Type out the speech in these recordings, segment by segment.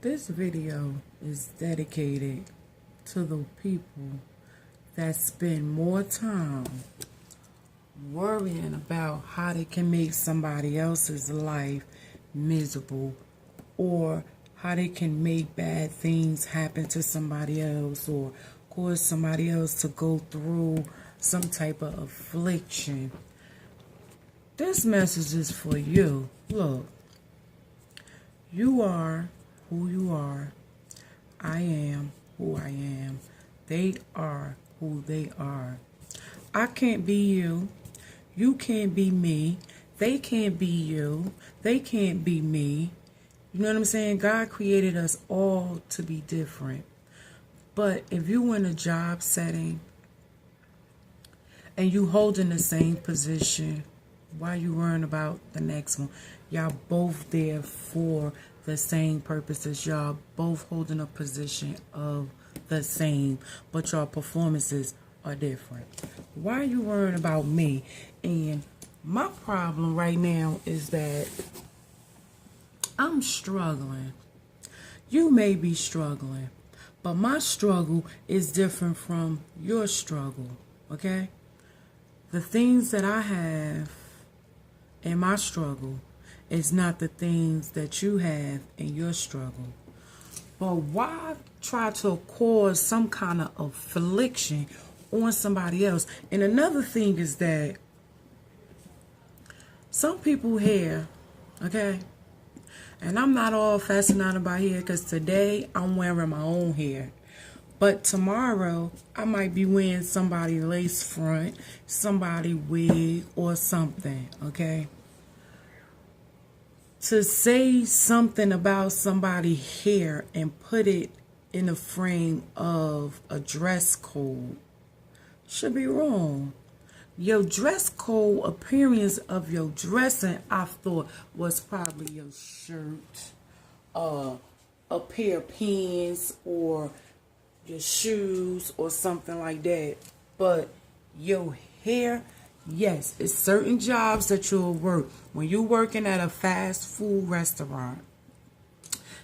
This video is dedicated to the people that spend more time worrying about how they can make somebody else's life miserable, or how they can make bad things happen to somebody else, or cause somebody else to go through some type of affliction. This message is for you. Look, you are who you are. I am who I am. They are who they are. I can't be you. You can't be me. They can't be you. They can't be me. You know what I'm saying? God created us all to be different. But if you in a job setting and you holding the same position, why you worrying about the next one? Y'all both there for the same purposes. Y'all both holding a position of the same, but your performances are different. Why are you worrying about me? And my problem right now is that I'm struggling. You may be struggling, but my struggle is different from your struggle, okay? The things that I have in my struggle is not the things that you have in your struggle. But why try to cause some kind of affliction on somebody else? And another thing is that some people here, okay, and I'm not all fascinated about hair because today I'm wearing my own hair. But tomorrow I might be wearing somebody lace front, somebody wig, or something, okay? To say something about somebody's hair and put it in the frame of a dress code should be wrong. Your dress code appearance of your dressing, I thought, was probably your shirt, a pair of pants, or your shoes, or something like that. But your hair, yes, it's certain jobs that you'll work. When you're working at a fast food restaurant,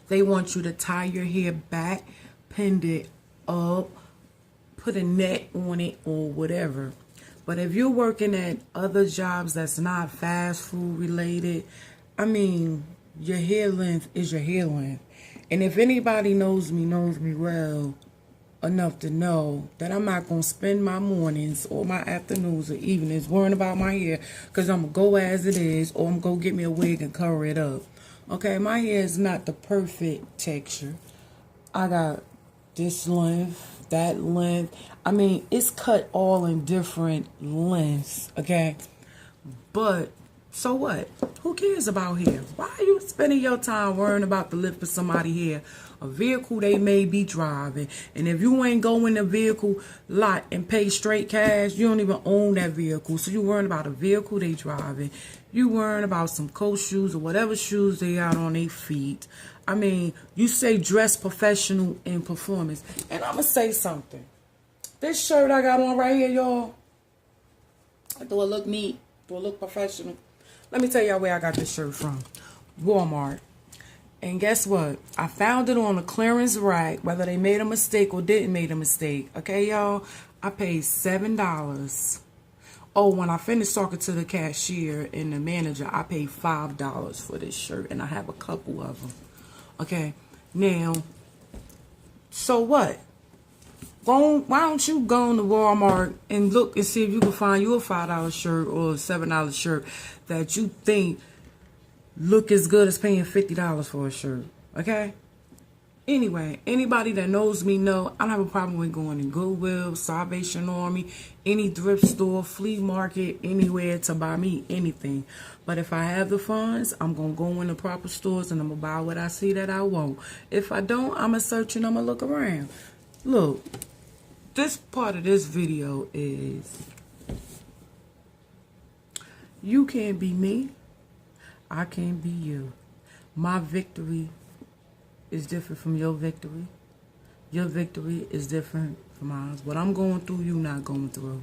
they want you to tie your hair back, pin it up, put a net on it, or whatever. But if you're working at other jobs that's not fast food related, I mean, your hair length is your hair length. And if anybody knows me well enough to know that I'm not going to spend my mornings or my afternoons or evenings worrying about my hair, because I'm going to go as it is, or I'm going to get me a wig and cover it up. Okay, my hair is not the perfect texture. I got this length, that length. I mean, it's cut all in different lengths, okay? But so what? Who cares about hair? Why are you spending your time worrying about the length of somebody's hair? A vehicle they may be driving. And if you ain't go in the vehicle lot and pay straight cash, you don't even own that vehicle. So you worrying about a vehicle they driving. You worrying about some coat shoes or whatever shoes they got on their feet. I mean, you say dress professional in performance. And I'm going to say something. This shirt I got on right here, y'all, do it look neat? Do it look professional? Let me tell y'all where I got this shirt from. Walmart. And guess what? I found it on a clearance rack, whether they made a mistake or didn't make a mistake. Okay, y'all? I paid $7. Oh, when I finished talking to the cashier and the manager, I paid $5 for this shirt, and I have a couple of them. Okay, now, so what? Why don't you go into Walmart and look and see if you can find you a $5 shirt or a $7 shirt that you think look as good as paying $50 for a shirt, okay? Anyway, anybody that knows me know I don't have a problem with going to Goodwill, Salvation Army, any thrift store, flea market, anywhere to buy me anything. But if I have the funds, I'm going to go in the proper stores and I'm going to buy what I see that I want. If I don't, I'm going to search and I'm going to look around. Look, this part of this video is you can't be me. I can't be you. My victory is different from your victory. Your victory is different from mine. What I'm going through, you not going through.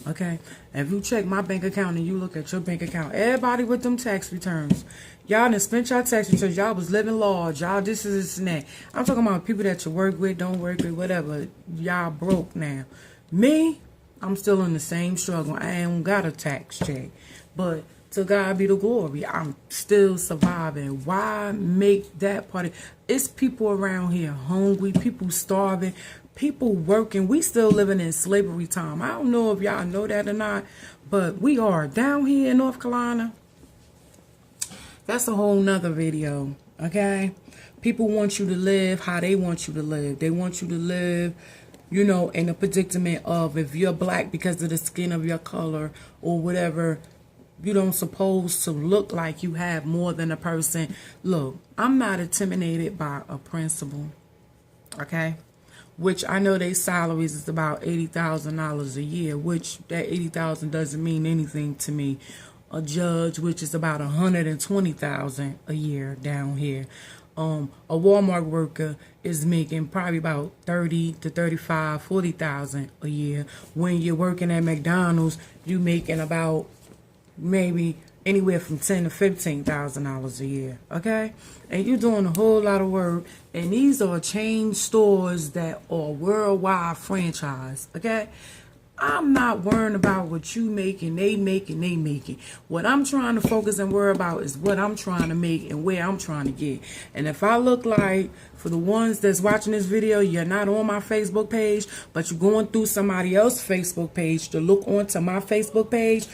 Okay? If you check my bank account and you look at your bank account, everybody with them tax returns, y'all done spent your tax returns, y'all was living large, y'all this is this and that. I'm talking about people that you work with, don't work with, whatever. Y'all broke now. Me, I'm still in the same struggle. I ain't got a tax check. But to God be the glory. I'm still surviving. Why make that part? It's people around here hungry, people starving, people working. We still living in slavery time. I don't know if y'all know that or not, but we are down here in North Carolina. That's a whole nother video, okay? People want you to live how they want you to live. They want you to live, you know, in a predicament of if you're black because of the skin of your color or whatever, you don't supposed to look like you have more than a person. Look, I'm not intimidated by a principal, okay? Which I know their salaries is about $80,000 a year, which that $80,000 doesn't mean anything to me. A judge, which is about $120,000 a year down here. A Walmart worker is making probably about 30 to 35, 40,000 a year. When you're working at McDonald's, you making about maybe anywhere from $10,000 to $15,000 a year, okay? And you're doing a whole lot of work, and these are chain stores that are worldwide franchise, okay? I'm not worrying about what you making, they making. What I'm trying to focus and worry about is what I'm trying to make and where I'm trying to get. And if I look like, for the ones that's watching this video, you're not on my Facebook page, but you're going through somebody else's Facebook page to look onto my Facebook page,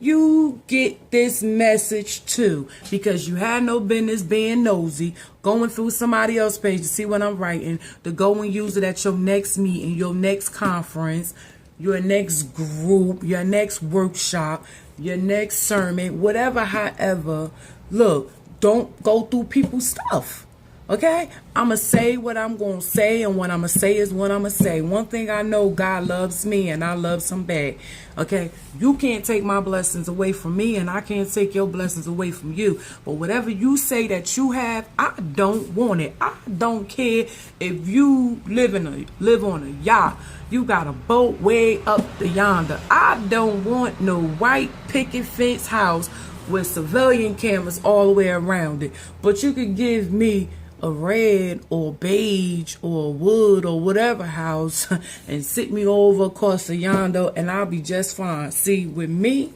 you get this message too, because you had no business being nosy, going through somebody else's page to see what I'm writing, to go and use it at your next meeting, your next conference, your next group, your next workshop, your next sermon, whatever, however. Look, don't go through people's stuff. Okay? I'm going to say what I'm going to say, and what I'm going to say is what I'm going to say. One thing I know, God loves me, and I love him back. Okay? You can't take my blessings away from me, and I can't take your blessings away from you. But whatever you say that you have, I don't want it. I don't care if you live on a yacht. You got a boat way up the yonder. I don't want no white picket fence house with civilian cameras all the way around it. But you could give me a red or beige or wood or whatever house and sit me over across the yonder, and I'll be just fine. See, with me,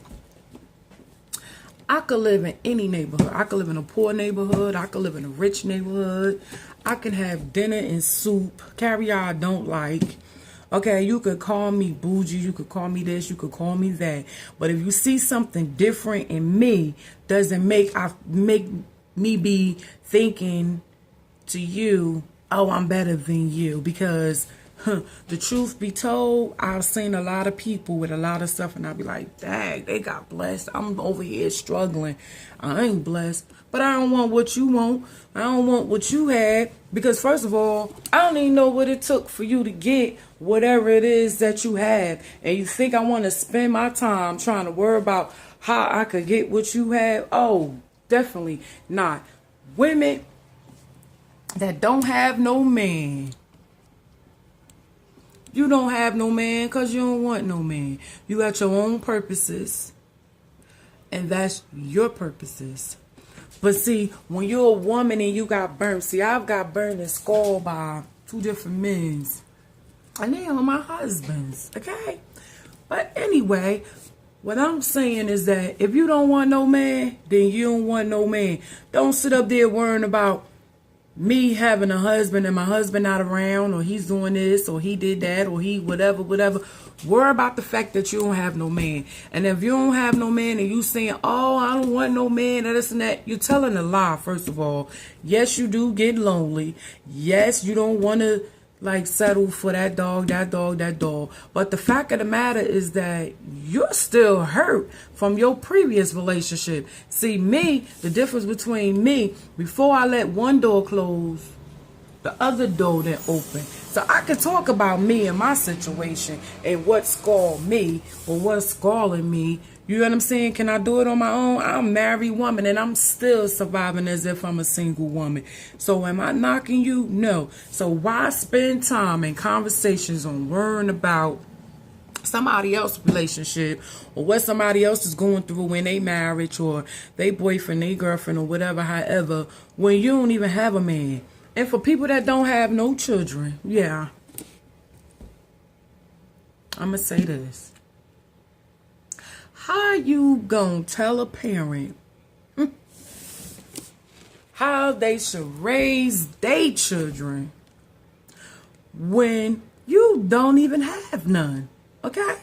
I could live in any neighborhood. I could live in a poor neighborhood. I could live in a rich neighborhood. I can have dinner and soup. Caviar I don't like. Okay, you could call me bougie, you could call me this, you could call me that. But if you see something different in me, doesn't make me be thinking to you, oh, I'm better than you. Because the truth be told, I've seen a lot of people with a lot of stuff, and I'll be like, dang, they got blessed. I'm over here struggling. I ain't blessed. But I don't want what you want. I don't want what you had. Because first of all, I don't even know what it took for you to get whatever it is that you have. And you think I want to spend my time trying to worry about how I could get what you have? Oh, definitely not. Women that don't have no man. You don't have no man because you don't want no man. You got your own purposes, and that's your purposes. But see, when you're a woman and you got burned, see, I've got burned and scarred by 2 different men, and they are my husbands, okay? But anyway, what I'm saying is that if you don't want no man, then you don't want no man. Don't sit up there worrying about me having a husband and my husband not around, or he's doing this, or he did that, or he whatever. Worry about the fact that you don't have no man. And if you don't have no man and you saying, oh, I don't want no man, and this and that, you're telling a lie, first of all. Yes, you do get lonely. Yes, you don't want to like settle for that dog. But the fact of the matter is that you're still hurt from your previous relationship. See, me, the difference between me, before I let one door close, the other door then open. So I can talk about me and my situation and what scarred me or what's scarring me. You know what I'm saying? Can I do it on my own? I'm a married woman and I'm still surviving as if I'm a single woman. So am I knocking you? No. So why spend time and conversations on worrying about somebody else's relationship, or what somebody else is going through in their marriage, or they boyfriend, they girlfriend, or whatever, however, when you don't even have a man. And for people that don't have no children, yeah, I'm going to say this. How you gonna tell a parent how they should raise their children when you don't even have none? Okay?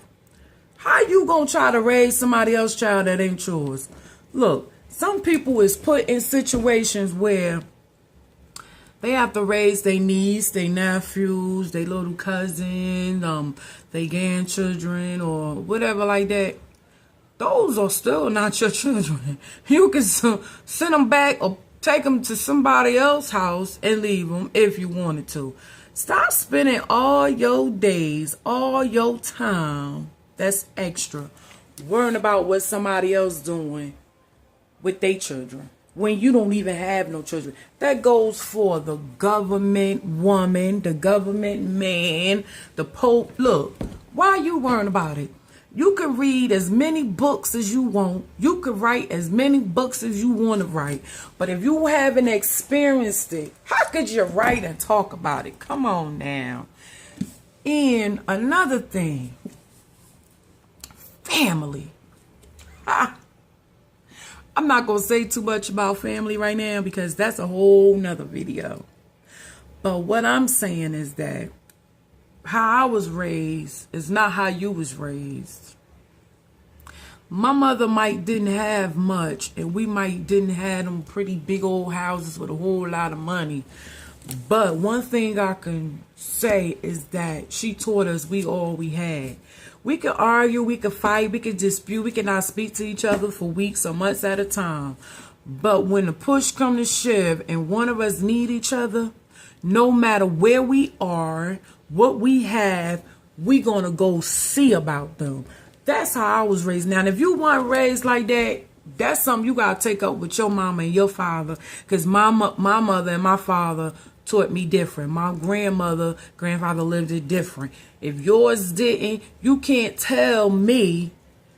How you gonna try to raise somebody else's child that ain't yours? Look, some people is put in situations where they have to raise their niece, their nephews, their little cousins, their grandchildren, or whatever like that. Those are still not your children. You can send them back or take them to somebody else's house and leave them if you wanted to. Stop spending all your days, all your time, that's extra, worrying about what somebody else doing with their children when you don't even have no children. That goes for the government woman, the government man, the Pope. Look, why are you worrying about it? You can read as many books as you want. You can write as many books as you want to write. But if you haven't experienced it, how could you write and talk about it? Come on now. And another thing, family. I'm not going to say too much about family right now because that's a whole nother video. But what I'm saying is that how I was raised is not how you was raised. My mother might didn't have much, and we might didn't have them pretty big old houses with a whole lot of money. But one thing I can say is that she taught us we all we had. We could argue, we could fight, we could dispute, we could not speak to each other for weeks or months at a time. But when the push comes to shove and one of us need each other, no matter where we are, what we have, we gonna go see about them. That's how I was raised. Now, if you weren't raised like that, that's something you gotta take up with your mama and your father. Because my mother and my father taught me different. My grandfather lived it different. If yours didn't, you can't tell me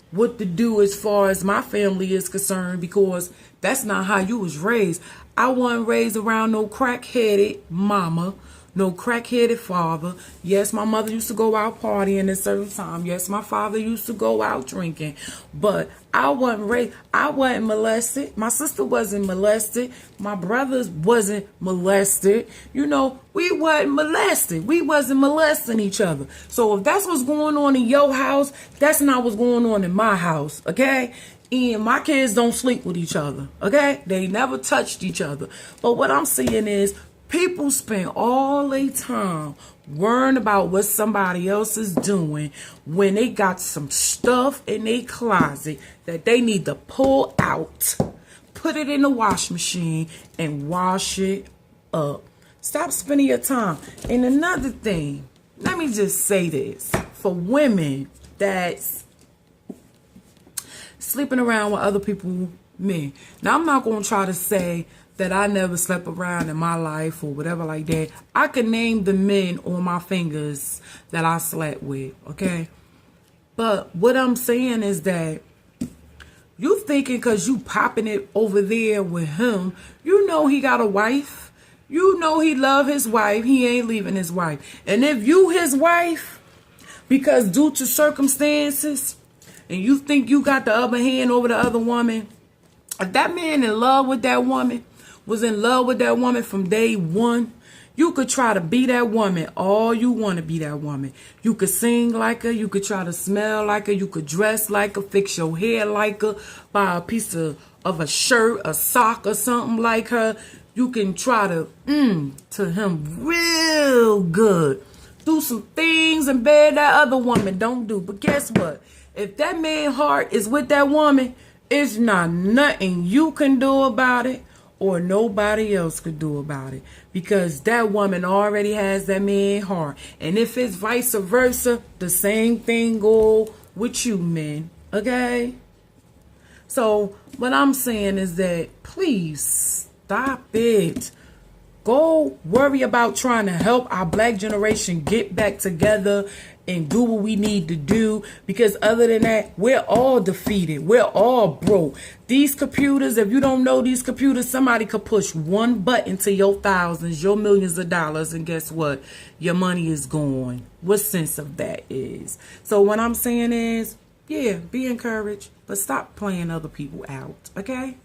what to do as far as my family is concerned, because that's not how you was raised. I wasn't raised around no crack-headed mama, no crack-headed father. Yes, my mother used to go out partying at certain time. Yes, my father used to go out drinking. But I wasn't molested. My sister wasn't molested. My brothers wasn't molested. You know, we wasn't molested. We wasn't molesting each other. So if that's what's going on in your house, that's not what's going on in my house, okay? And my kids don't sleep with each other, okay? They never touched each other. But what I'm saying is, people spend all their time worrying about what somebody else is doing when they got some stuff in their closet that they need to pull out, put it in the wash machine, and wash it up. Stop spending your time. And another thing, let me just say this. For women that's sleeping around with other people, men. Now, I'm not going to try to say that I never slept around in my life or whatever like that. I can name the men on my fingers that I slept with, okay? But what I'm saying is that you thinking because you popping it over there with him, you know he got a wife. You know he love his wife. He ain't leaving his wife. And if you his wife, because due to circumstances, and you think you got the upper hand over the other woman, if that man in love with that woman, was in love with that woman from day one, you could try to be that woman all you want to be that woman. You could sing like her. You could try to smell like her. You could dress like her, fix your hair like her, buy a piece of a shirt, a sock or something like her. You can try to him real good. Do some things in bed that other woman don't do. But guess what? If that man's heart is with that woman, it's not nothing you can do about it, or nobody else could do about it, because that woman already has that man's heart. And if it's vice versa, the same thing go with you men, okay? So what I'm saying is that please stop it. Go worry about trying to help our black generation get back together and do what we need to do, because other than that, we're all defeated. We're all broke. These computers, if you don't know these computers, somebody could push one button to your thousands, your millions of dollars, and guess what? Your money is gone. What sense of that is? So what I'm saying is, yeah, be encouraged, but stop playing other people out, okay?